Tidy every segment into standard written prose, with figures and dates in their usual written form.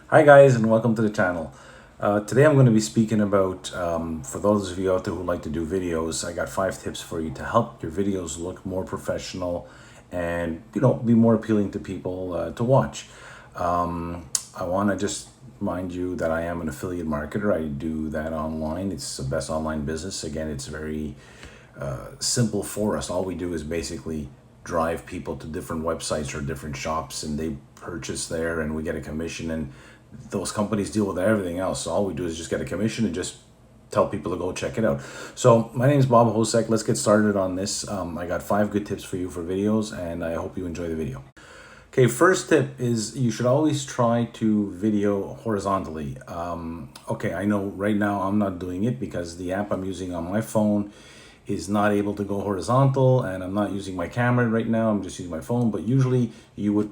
Hi guys, and welcome to the channel. Today I'm going to be speaking about, for those of you out there who like to do videos, I got 5 tips for you to help your videos look more professional and, be more appealing to people to watch. I want to just remind you that I am an affiliate marketer. I do that online. It's the best online business. Again, it's very simple for us. All we do is basically drive people to different websites or different shops, and they purchase there, and we get a commission. And those companies deal with everything else. So all we do is just get a commission and just tell people to go check it out. So my name is Bob Hosek. Let's get started on this. I got 5 good tips for you for videos, and I hope you enjoy the video. Okay, first tip is you should always try to video horizontally. Okay, I know right now I'm not doing it because the app I'm using on my phone is not able to go horizontal, and I'm not using my camera right now. I'm just using my phone, but usually you would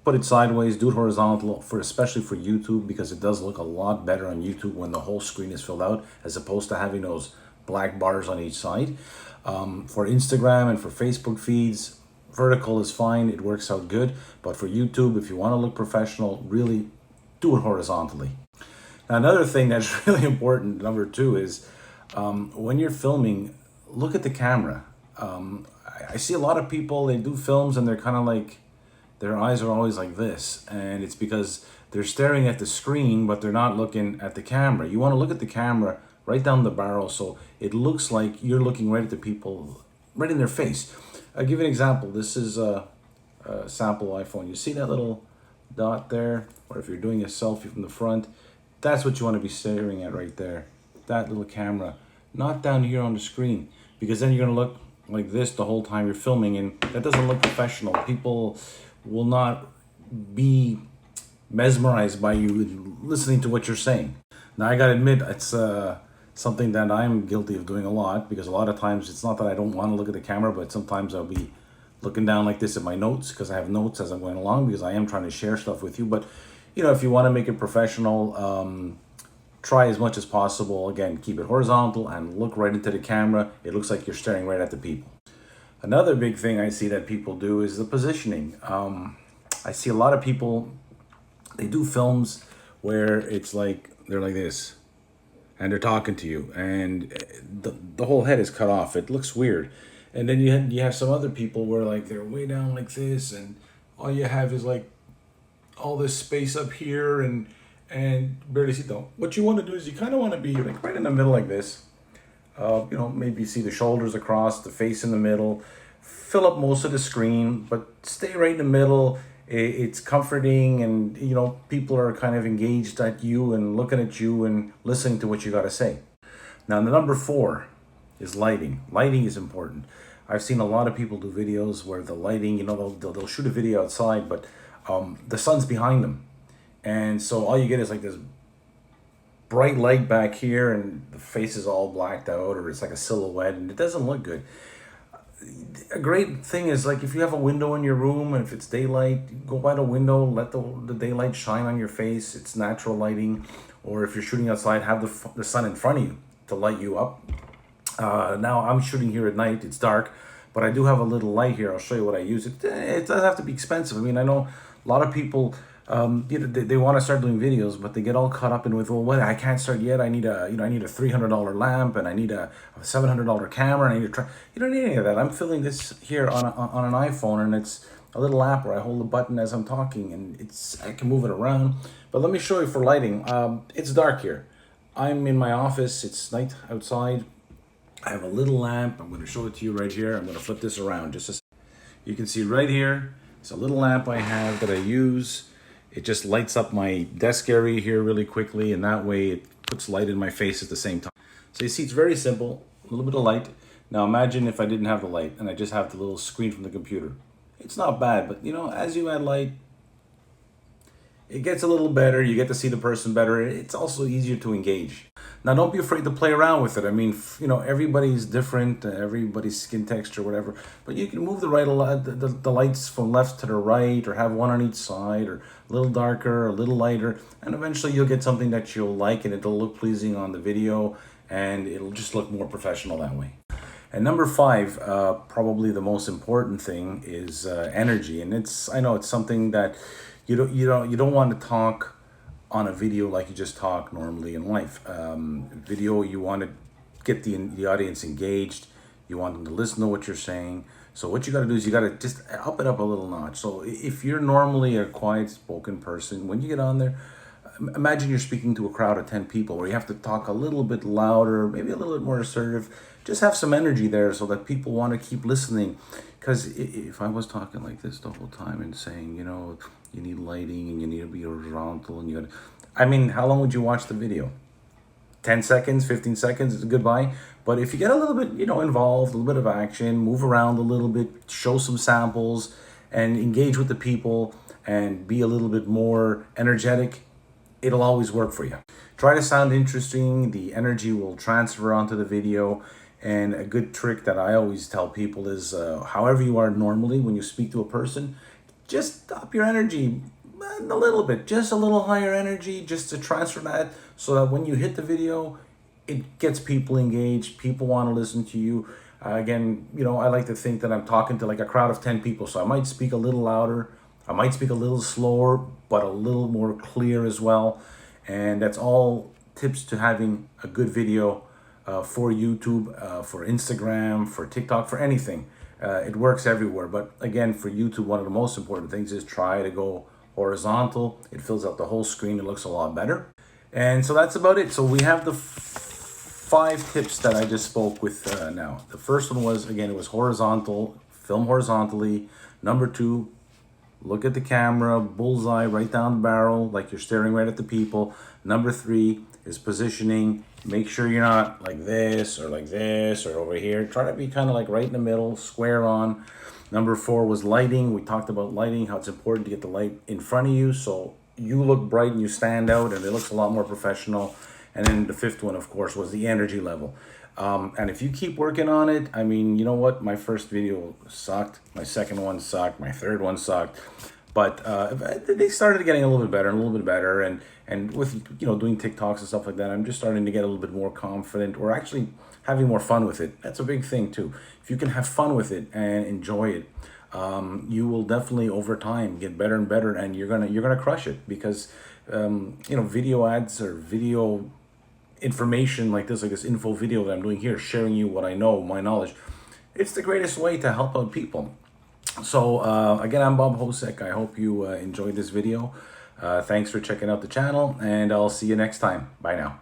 put it sideways, do it horizontal, especially for YouTube, because it does look a lot better on YouTube when the whole screen is filled out as opposed to having those black bars on each side. For Instagram and for Facebook feeds, vertical is fine, it works out good. But for YouTube, if you want to look professional, really do it horizontally. Now, another thing that's really important, number 2, is when you're filming, look at the camera. I see a lot of people, they do films and they're kind of like, their eyes are always like this, and it's because they're staring at the screen, but they're not looking at the camera. You want to look at the camera right down the barrel, so it looks like you're looking right at the people, right in their face. I'll give you an example. This is a sample iPhone. You see that little dot there? Or if you're doing a selfie from the front, that's what you want to be staring at right there. That little camera, not down here on the screen, because then you're going to look like this the whole time you're filming, and that doesn't look professional. People will not be mesmerized by you listening to what you're saying. Now, I gotta admit, it's something that I'm guilty of doing a lot, because a lot of times it's not that I don't want to look at the camera, but sometimes I'll be looking down like this at my notes, because I have notes as I'm going along, because I am trying to share stuff with you. But if you want to make it professional, try as much as possible. Again, keep it horizontal and look right into the camera. It looks like you're staring right at the people. Another big thing I see that people do is the positioning. I see a lot of people, they do films where it's like, they're like this, and they're talking to you, and the whole head is cut off. It looks weird. And then you have some other people where like they're way down like this, and all you have is like all this space up here, and barely see them. What you want to do is you kind of want to be like right in the middle like this. Maybe see the shoulders across, the face in the middle, fill up most of the screen, but stay right in the middle. It's comforting, and people are kind of engaged at you and looking at you and listening to what you got to say. Now, the number 4 is lighting. Lighting is important. I've seen a lot of people do videos where the lighting, they'll shoot a video outside, but the sun's behind them, and so all you get is like this bright light back here, and the face is all blacked out, or it's like a silhouette, and it doesn't look good. A great thing is, like, if you have a window in your room, and if it's daylight, go by the window, let the daylight shine on your face. It's natural lighting. Or if you're shooting outside, have the sun in front of you to light you up. Now, I'm shooting here at night. It's dark, but I do have a little light here. I'll show you what I use. It doesn't have to be expensive. I mean, I know a lot of people, they want to start doing videos, but they get all caught up in with, well, what, I can't start yet. I need a $300 lamp, and I need a $700 camera, and I need to try. You don't need any of that. I'm filming this here on an iPhone, and it's a little app where I hold the button as I'm talking, and I can move it around. But let me show you for lighting. It's dark here. I'm in my office. It's night outside. I have a little lamp. I'm going to show it to you right here. I'm going to flip this around just so you can see right here. It's a little lamp I have that I use. It just lights up my desk area here really quickly, and that way it puts light in my face at the same time. So you see, it's very simple, a little bit of light. Now imagine if I didn't have the light and I just have the little screen from the computer. It's not bad, but as you add light, it gets a little better. You get to see the person better. It's also easier to engage. Now, don't be afraid to play around with it. I mean, everybody's different, everybody's skin texture, whatever. But you can move the lights from left to the right, or have one on each side, or a little darker, a little lighter, and eventually you'll get something that you'll like, and it'll look pleasing on the video, and it'll just look more professional that way. And number 5, probably the most important thing, is energy. And I know it's something that you don't want to talk on a video like you just talk normally in life. Video, you want to get the audience engaged. You want them to listen to what you're saying. So what you got to do is you got to just up it up a little notch. So if you're normally a quiet spoken person, when you get on there, imagine you're speaking to a crowd of 10 people where you have to talk a little bit louder, maybe a little bit more assertive. Just have some energy there so that people want to keep listening. Because if I was talking like this the whole time and saying, you need lighting and you need to be horizontal and how long would you watch the video? 10 seconds, 15 seconds is goodbye. But if you get a little bit, involved, a little bit of action, move around a little bit, show some samples and engage with the people and be a little bit more energetic, it'll always work for you. Try to sound interesting. The energy will transfer onto the video. And a good trick that I always tell people is however you are normally when you speak to a person, just up your energy a little bit, just a little higher energy, just to transfer that so that when you hit the video, it gets people engaged. People want to listen to you. Again, I like to think that I'm talking to like a crowd of 10 people. So I might speak a little louder. I might speak a little slower, but a little more clear as well. And that's all tips to having a good video for YouTube, for Instagram, for TikTok, for anything. It works everywhere. But again, for YouTube, one of the most important things is try to go horizontal. It fills out the whole screen. It looks a lot better. And so that's about it. So we have the 5 tips that I just spoke with now. The first one was, again, it was horizontal, film horizontally. Number 2, look at the camera, bullseye, right down the barrel, like you're staring right at the people. Number 3 is positioning. Make sure you're not like this or over here. Try to be kind of like right in the middle, square on. Number 4 was lighting. We talked about lighting, how it's important to get the light in front of you so you look bright and you stand out and it looks a lot more professional. And then the 5th one, of course, was the energy level. And if you keep working on it, you know what? My first video sucked. My second one sucked. My third one sucked. But they started getting a little bit better. And with, doing TikToks and stuff like that, I'm just starting to get a little bit more confident or actually having more fun with it. That's a big thing too. If you can have fun with it and enjoy it, you will definitely over time get better and better, and you're gonna crush it because video ads or video information like this info video that I'm doing here, sharing you what I know, my knowledge, it's the greatest way to help out people. So again, I'm Bob Hosek. I hope you enjoyed this video. Thanks for checking out the channel, and I'll see you next time. Bye now.